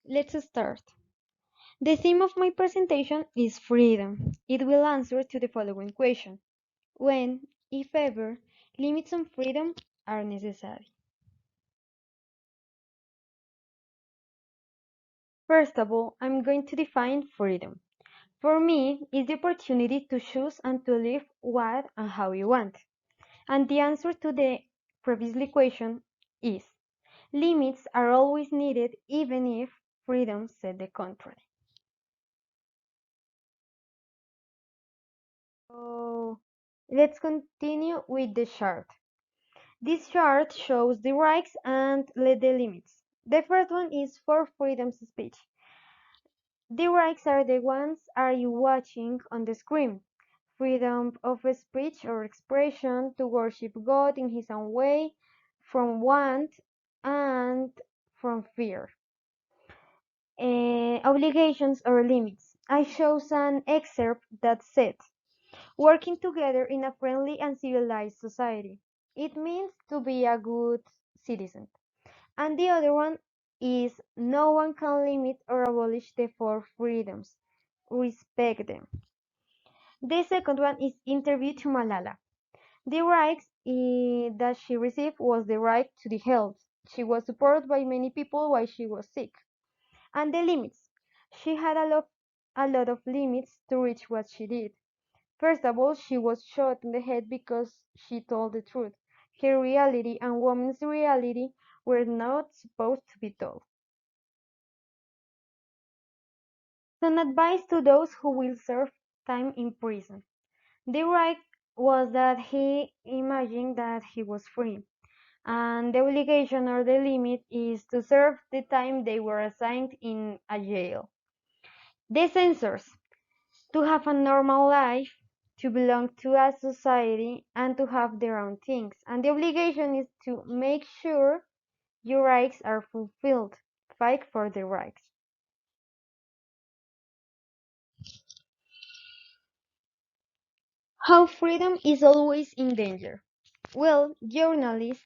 Let's start. The theme of my presentation is freedom. It will answer to the following question. When, if ever, limits on freedom are necessary? First of all, I'm going to define freedom. For me, it's the opportunity to choose and to live what and how you want. And the answer to the previous question is limits are always needed even if freedom said the contrary. So let's continue with the chart. This chart shows the rights and the limits. The first one is for freedom of speech. The rights are the ones are you watching on the screen. Freedom of speech or expression to worship God in his own way, from want and from fear. Obligations or limits. I chose an excerpt that said, working together in a friendly and civilized society. It means to be a good citizen. And the other one is no one can limit or abolish the four freedoms. Respect them. The second one is interview to Malala. The rights that she received was the right to the health. She was supported by many people while she was sick. And the limits. She had a lot of limits to reach what she did. First of all, she was shot in the head because she told the truth. Her reality and women's reality were not supposed to be told. Some advice to those who will serve time in prison. The right was that he imagined that he was free, and the obligation or the limit is to serve the time they were assigned in a jail. The censors, to have a normal life, to belong to a society, and to have their own things. And the obligation is to make sure your rights are fulfilled. Fight for the rights. How freedom is always in danger. Well, journalists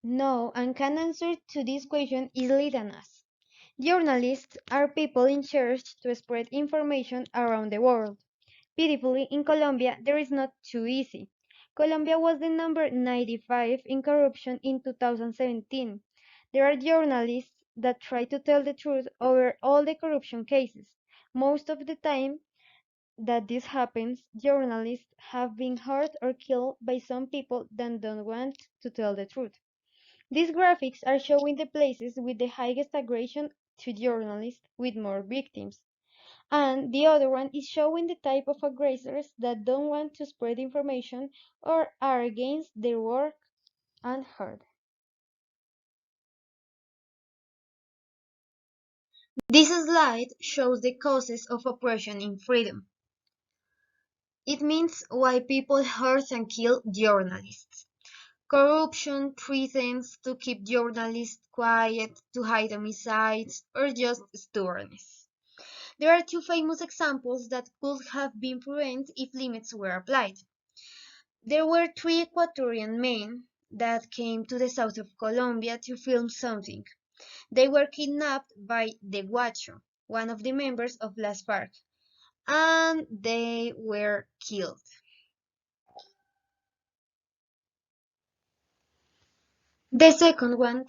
know and can answer to this question easily than us. Journalists are people in charge to spread information around the world. Pitifully, in Colombia, there is not too easy. Colombia was the number 95 in corruption in 2017. There are journalists that try to tell the truth over all the corruption cases. Most of the time that this happens, journalists have been hurt or killed by some people that don't want to tell the truth. These graphics are showing the places with the highest aggression to journalists with more victims. And the other one is showing the type of aggressors that don't want to spread information or are against their work and hurt. This slide shows the causes of oppression in freedom. It means why people hurt and kill journalists. Corruption, prisons to keep journalists quiet, to hide homicides, or just stubbornness. There are two famous examples that could have been prevented if limits were applied. There were three Ecuadorian men that came to the south of Colombia to film something. They were kidnapped by the Guacho, one of the members of Las FARC, and they were killed. The second one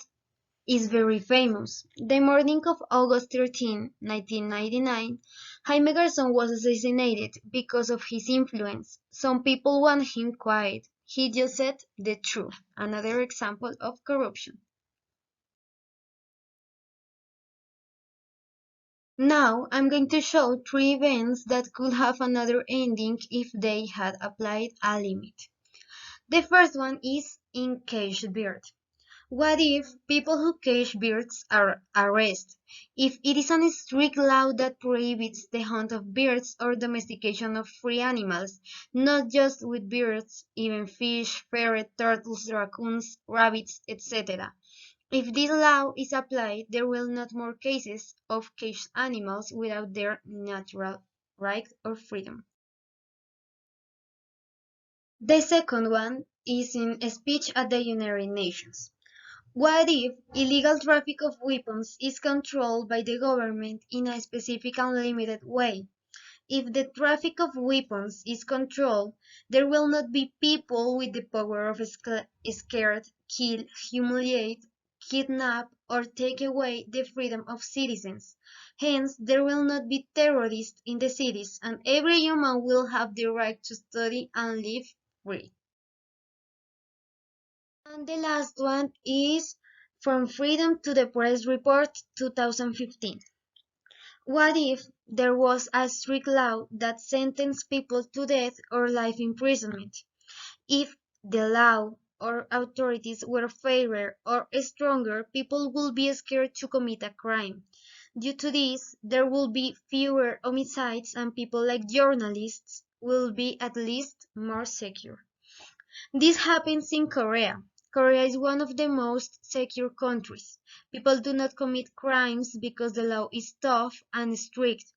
is very famous. The morning of August 13, 1999, Jaime Garzón was assassinated because of his influence. Some people want him quiet. He just said the truth. Another example of corruption. Now I'm going to show three events that could have another ending if they had applied a limit. The first one is in caged bird. What if people who cage birds are arrested? If it is a strict law that prohibits the hunt of birds or domestication of free animals, not just with birds, even fish, ferret, turtles, raccoons, rabbits, etc. If this law is applied, there will not more cases of caged animals without their natural right or freedom. The second one is in speech at the United Nations. What if illegal traffic of weapons is controlled by the government in a specific and limited way? If the traffic of weapons is controlled, there will not be people with the power of scare, kill, humiliate, kidnap, or take away the freedom of citizens. Hence, there will not be terrorists in the cities, and every human will have the right to study and live free. And the last one is from Freedom to the Press Report 2015. What if there was a strict law that sentenced people to death or life imprisonment? If the law or authorities were fairer or stronger, people would be scared to commit a crime. Due to this, there will be fewer homicides and people like journalists will be at least more secure. This happens in Korea. Korea is one of the most secure countries. People do not commit crimes because the law is tough and strict.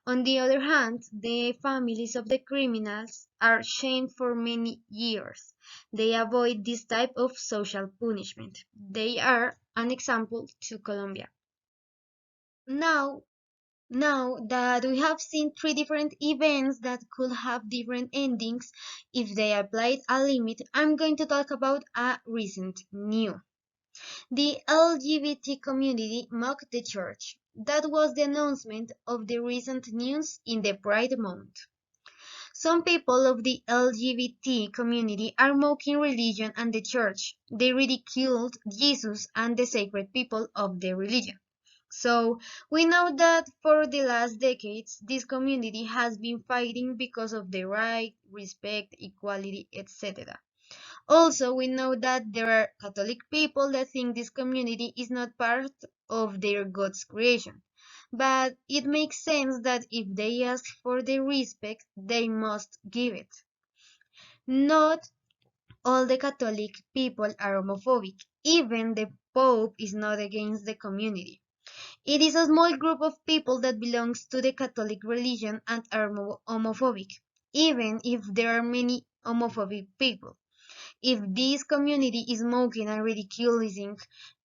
On the other hand, the families of the criminals are shamed for many years. They avoid this type of social punishment. They are an example to Colombia. Now, now that we have seen three different events that could have different endings if they applied a limit, I'm going to talk about a recent news. The LGBT community mocked the church. That was the announcement of the recent news in the Pride Month. Some people of the LGBT community are mocking religion and the church. They ridiculed Jesus and the sacred people of the religion. So, we know that for the last decades, this community has been fighting because of the right, respect, equality, etc. Also, we know that there are Catholic people that think this community is not part of their God's creation. But it makes sense that if they ask for the respect, they must give it. Not all the Catholic people are homophobic. Even the Pope is not against the community. It is a small group of people that belongs to the Catholic religion and are homophobic, even if there are many homophobic people. If this community is mocking and ridiculing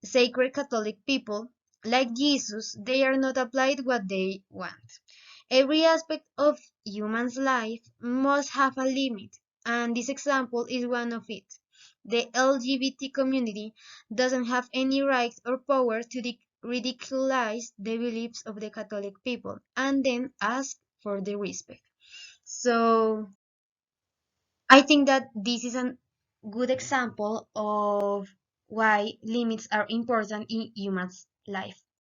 sacred Catholic people, like Jesus, they are not applied what they want. Every aspect of human's life must have a limit, and this example is one of it. The LGBT community doesn't have any right or power to ridiculous the beliefs of the Catholic people and then ask for the respect. So I think that this is a good example of why limits are important in humans' life.